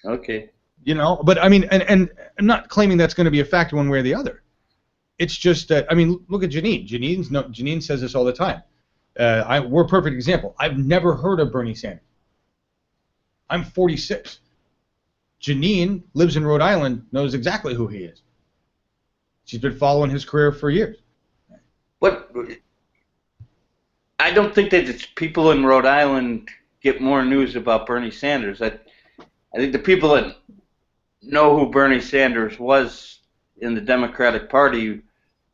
Okay. You know, but I mean, and I'm not claiming that's going to be a factor one way or the other. It's just that, I mean, look at Janine. Janine says this all the time. We're a perfect example. I've never heard of Bernie Sanders. I'm 46. Janine lives in Rhode Island, knows exactly who he is. She's been following his career for years. What? I don't think that people in Rhode Island get more news about Bernie Sanders. I think the people that know who Bernie Sanders was in the Democratic Party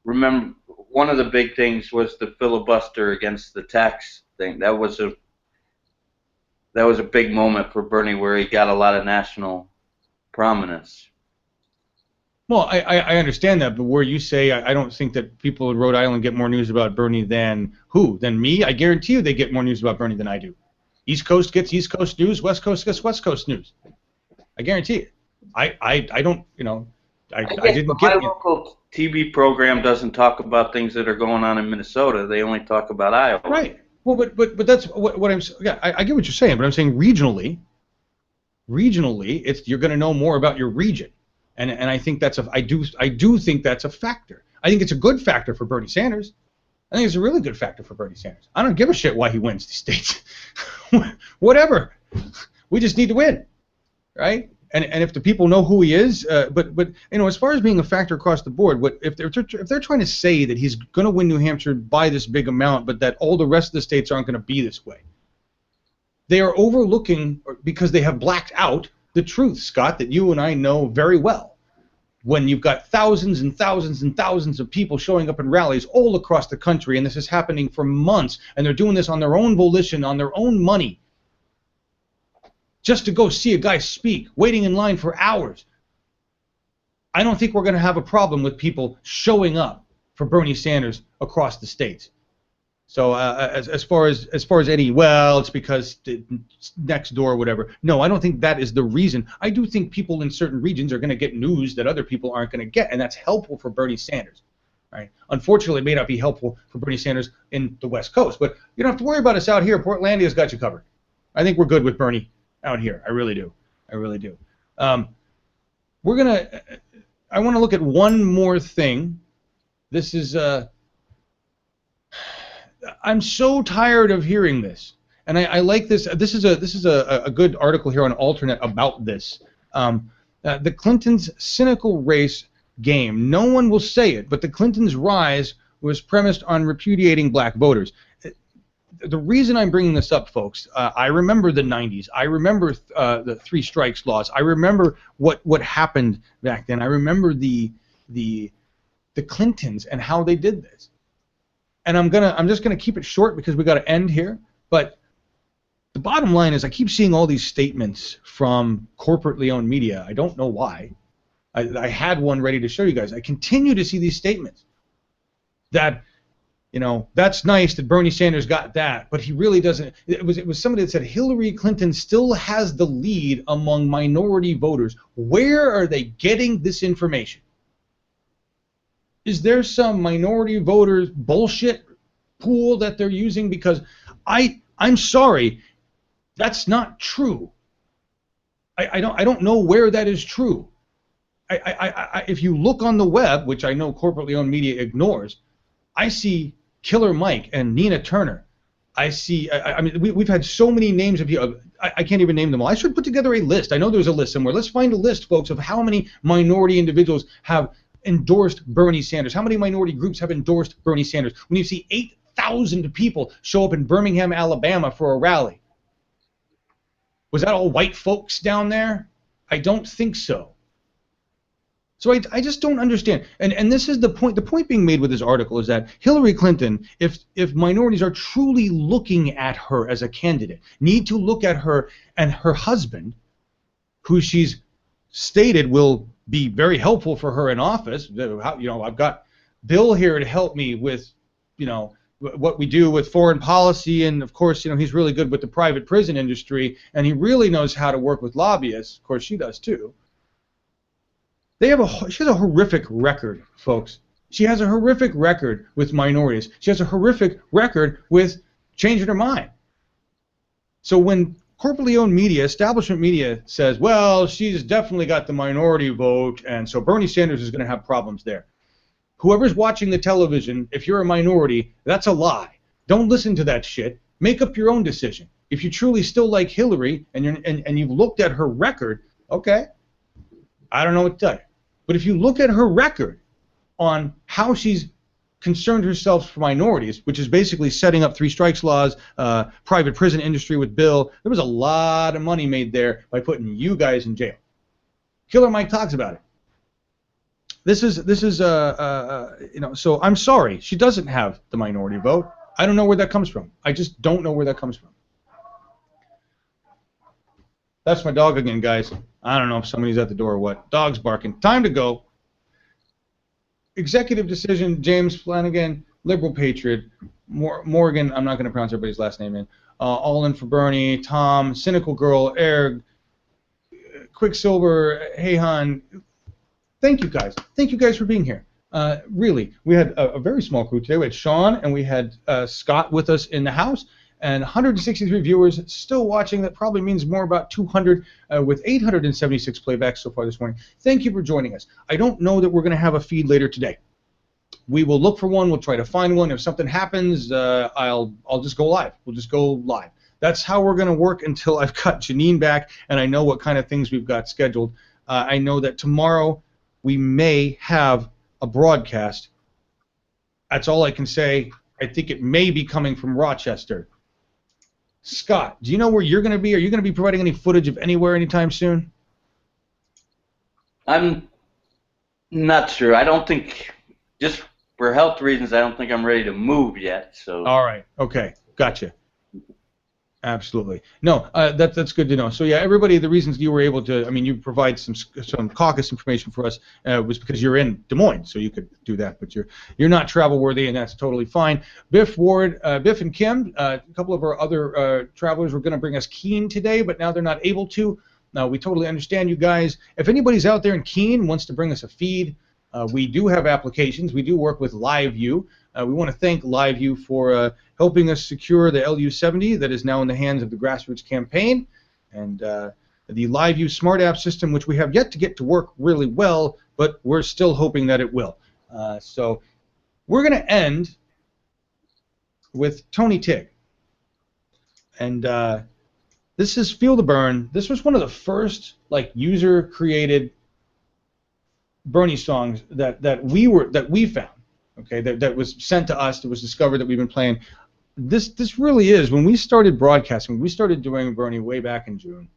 remember one of the big things was the filibuster against the tax thing. That was a big moment for Bernie where he got a lot of national prominence. Well, I understand that, but where you say I don't think that people in Rhode Island get more news about Bernie than who? Than me? I guarantee you they get more news about Bernie than I do. East Coast gets East Coast news, West Coast gets West Coast news. I guarantee it. I don't, you know, I I guess, but didn't my get it. local TV program doesn't talk about things that are going on in Minnesota. They only talk about Iowa. Right. Well, but that's what I'm. Yeah, I get what you're saying, but I'm saying regionally, it's you're going to know more about your region, and I think I do think that's a factor. I think it's a good factor for Bernie Sanders. I think it's a really good factor for Bernie Sanders. I don't give a shit why he wins these states. Whatever. We just need to win, right? And if the people know who he is, but you know, as far as being a factor across the board, if they're trying to say that he's going to win New Hampshire by this big amount, but that all the rest of the states aren't going to be this way, they are overlooking, because they have blacked out the truth, Scott, that you and I know very well. When you've got thousands and thousands and thousands of people showing up in rallies all across the country, and this is happening for months, and they're doing this on their own volition, on their own money, just to go see a guy speak, waiting in line for hours. I don't think we're going to have a problem with people showing up for Bernie Sanders across the states. So as far as any, well, it's because it's next door or whatever. No, I don't think that is the reason. I do think people in certain regions are going to get news that other people aren't going to get, and that's helpful for Bernie Sanders. Right? Unfortunately, it may not be helpful for Bernie Sanders in the West Coast, but you don't have to worry about us out here. Portlandia's got you covered. I think we're good with Bernie out here. I really do. I really do. We're gonna. I want to look at one more thing. This is. I'm so tired of hearing this, and I like this. This is a good article here on Alternate about this. The Clintons' cynical race game. No one will say it, but the Clintons' rise was premised on repudiating black voters. The reason I'm bringing this up, folks, I remember the 90s. I remember the three strikes laws. I remember what happened back then. I remember the Clintons and how they did this. And I'm just gonna keep it short because we got to end here. But the bottom line is, I keep seeing all these statements from corporately owned media. I don't know why. I had one ready to show you guys. I continue to see these statements that, you know, that's nice that Bernie Sanders got that, but he really doesn't. It was somebody that said Hillary Clinton still has the lead among minority voters. Where are they getting this information? Is there some minority voters bullshit pool that they're using? Because I'm sorry, that's not true. I don't know where that is true. If you look on the web, which I know corporately owned media ignores, I see Killer Mike and Nina Turner. I see. I mean, we've had so many names of people. I can't even name them all. I should put together a list. I know there's a list somewhere. Let's find a list, folks, of how many minority individuals have endorsed Bernie Sanders. How many minority groups have endorsed Bernie Sanders? When you see 8,000 people show up in Birmingham, Alabama for a rally, was that all white folks down there? I don't think so. So I just don't understand. And this is the point. The point being made with this article is that Hillary Clinton, if minorities are truly looking at her as a candidate, need to look at her and her husband, who she's stated will be very helpful for her in office. You know, I've got Bill here to help me with, you know, what we do with foreign policy, and of course, you know, he's really good with the private prison industry, and he really knows how to work with lobbyists. Of course, she does too. She has a horrific record, folks. She has a horrific record with minorities. She has a horrific record with changing her mind. So when corporately owned media, establishment media says, well, she's definitely got the minority vote, and so Bernie Sanders is going to have problems there. Whoever's watching the television, if you're a minority, that's a lie. Don't listen to that shit. Make up your own decision. If you truly still like Hillary and you've looked at her record, okay, I don't know what to tell you. But if you look at her record on how she's concerned herself for minorities, which is basically setting up 3 strikes laws, private prison industry with Bill, there was a lot of money made there by putting you guys in jail. Killer Mike talks about it. This is so I'm sorry, she doesn't have the minority vote. I don't know where that comes from. I just don't know where that comes from. That's my dog again, guys. I don't know if somebody's at the door or what. Dog's barking. Time to go. Executive decision, James Flanagan, liberal patriot, Morgan, I'm not going to pronounce everybody's last name in, all in for Bernie, Tom, cynical girl, Erg, Quicksilver, Heyhan. Thank you guys. Thank you guys for being here. Really, we had a very small crew today. We had Sean and we had Scott with us in the house, and 163 viewers still watching. That probably means more about 200 with 876 playbacks so far this morning. Thank you for joining us. I don't know that we're going to have a feed later today. We will look for one. We'll try to find one. If something happens, I'll just go live. We'll just go live. That's how we're going to work until I've got Janine back and I know what kind of things we've got scheduled. I know that tomorrow we may have a broadcast. That's all I can say. I think it may be coming from Rochester. Scott, do you know where you're going to be? Are you going to be providing any footage of anywhere anytime soon? I'm not sure. I don't think, just for health reasons, I don't think I'm ready to move yet. So. All right. Okay. Gotcha. Absolutely. No, that's good to know. So yeah, everybody, the reasons you were able to, I mean, you provide some caucus information for us was because you're in Des Moines, so you could do that, but you're not travel worthy, and that's totally fine. Biff Ward, Biff and Kim, a couple of our other travelers were going to bring us Keene today, but now they're not able to. Now we totally understand you guys. If anybody's out there in Keene wants to bring us a feed, we do have applications. We do work with LiveView. We want to thank LiveView for helping us secure the LU70 that is now in the hands of the Grassroots campaign, and the LiveView smart app system, which we have yet to get to work really well, but we're still hoping that it will. So we're going to end with Tony Tigg. And this is Feel the Burn. This was one of the first user-created Bernie songs that we found. Okay, that was sent to us, that was discovered, that we've been playing. This really is, when we started broadcasting, we started doing Bernie way back in June,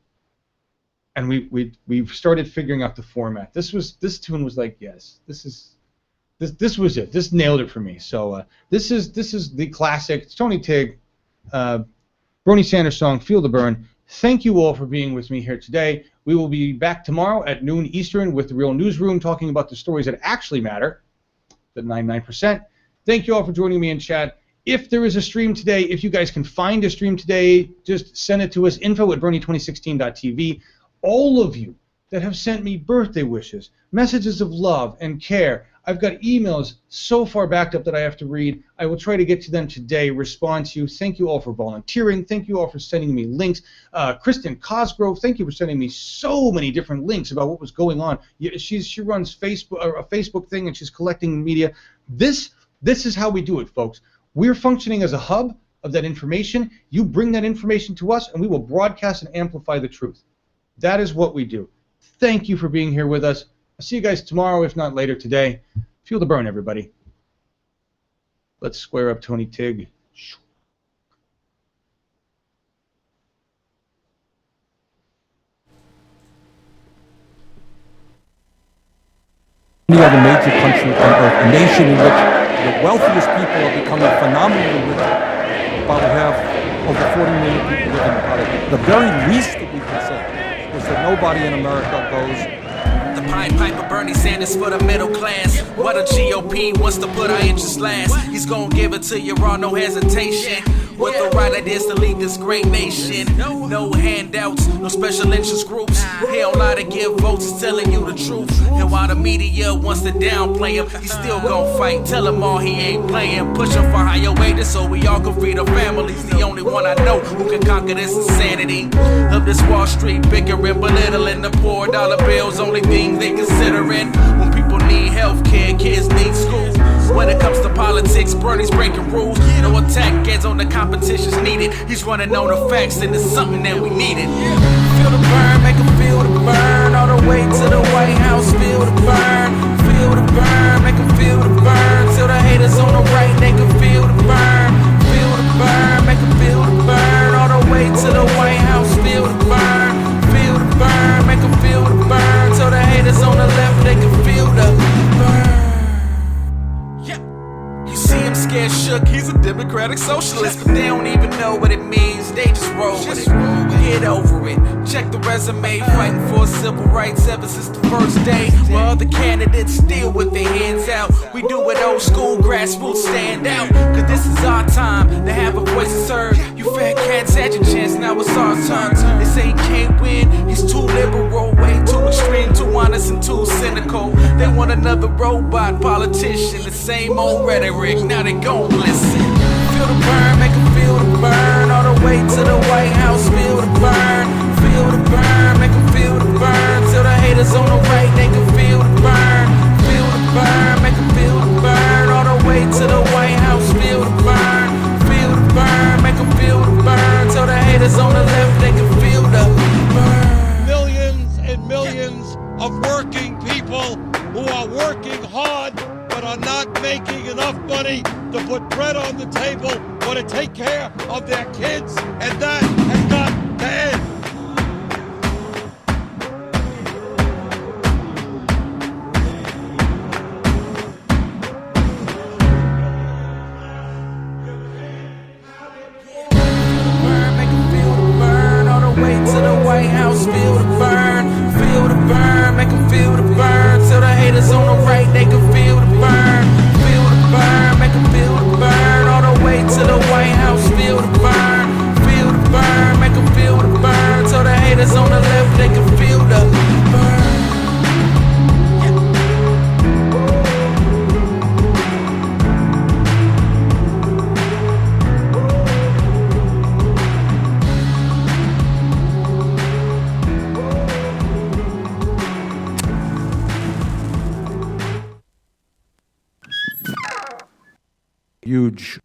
and we started figuring out the format. This tune was like, yes, this was it. This nailed it for me. So this is the classic Tony Tigg, Bernie Sanders song, Feel the Burn. Thank you all for being with me here today. We will be back tomorrow at noon Eastern with the Real Newsroom, talking about the stories that actually matter. The 99%. Thank you all for joining me in chat. If there is a stream today, if you guys can find a stream today, just send it to us, info@bernie2016.tv. All of you that have sent me birthday wishes, messages of love and care, I've got emails so far backed up that I have to read. I will try to get to them today, respond to you. Thank you all for volunteering. Thank you all for sending me links. Kristen Cosgrove, thank you for sending me so many different links about what was going on. She runs a Facebook thing, and she's collecting media. This is how we do it, folks. We're functioning as a hub of that information. You bring that information to us, and we will broadcast and amplify the truth. That is what we do. Thank you for being here with us. I'll see you guys tomorrow, if not later today. Feel the burn, everybody. Let's square up Tony Tigg. Any other major country on earth, a nation in which the wealthiest people are becoming phenomenally rich, but we have over 40 million people living in poverty. The very least that we can say is that nobody in America goes. The Pied Piper Bernie Sanders for the middle class. What a GOP wants to put our interests last. He's gonna give it to you raw, no hesitation. with the right ideas to lead this great nation. No handouts, no special interest groups. He don't lie to give votes, he's telling you the truth. And while the media wants to downplay him, he's still gon' fight. Tell him all he ain't playing. Push him for higher wages so we all can feed our families. The only one I know who can conquer this insanity of this Wall Street bickering, belittling the poor. Dollar bills, only thing they considering. When people need health care, kids need school. When it comes to politics, Bernie's breaking rules. No attack ads on the competition's needed. He's running on the facts and it's something that we needed. Feel the burn, make him feel the burn. All the way to the White House, feel the burn. Feel the burn, make him feel the burn. Till the haters on the right, they can feel the burn. Feel the burn, make him feel the burn. All the way to the White House, feel the burn. Feel the burn, make him feel the burn. Till the haters on the left, they can feel the burn. You see him scared shook, he's a democratic socialist, but they don't even know what it means, they just roll with it. Get over it, check the resume, fighting for civil rights ever since the first day. While other candidates still with their hands out, we do it old school, grassroots stand out. Cause this is our time to have a voice to serve. You fat cats had your chance, now it's our turn. They say he can't win, he's too liberal, way too extreme, too honest and too cynical. They want another robot politician, the same old rhetoric, now they gon' listen. Feel the burn, make them feel the burn. All the way to the White House, feel the burn. Feel the burn, make them feel the burn. Till the haters on the right, they can feel the burn. Feel the burn, make them feel the burn. All the way to the White House, feel the burn. Feel the burn, make them feel the burn. Till the haters on the left, they can feel the burn. Millions and millions of working people who are working hard but are not making enough money to put bread on the table or to take care of their kids, and that has got to end. Burn, make 'em feel the burn. All the way to the White House, feel the burn. Feel the burn, make 'em feel the burn. Till the haters on the right, they can feel the burn. Feel the burn, make 'em feel the burn. All the way to the White House, feel the burn. Feel the burn, make 'em feel the burn. Till the haters on the left, they can feel the burn. Huge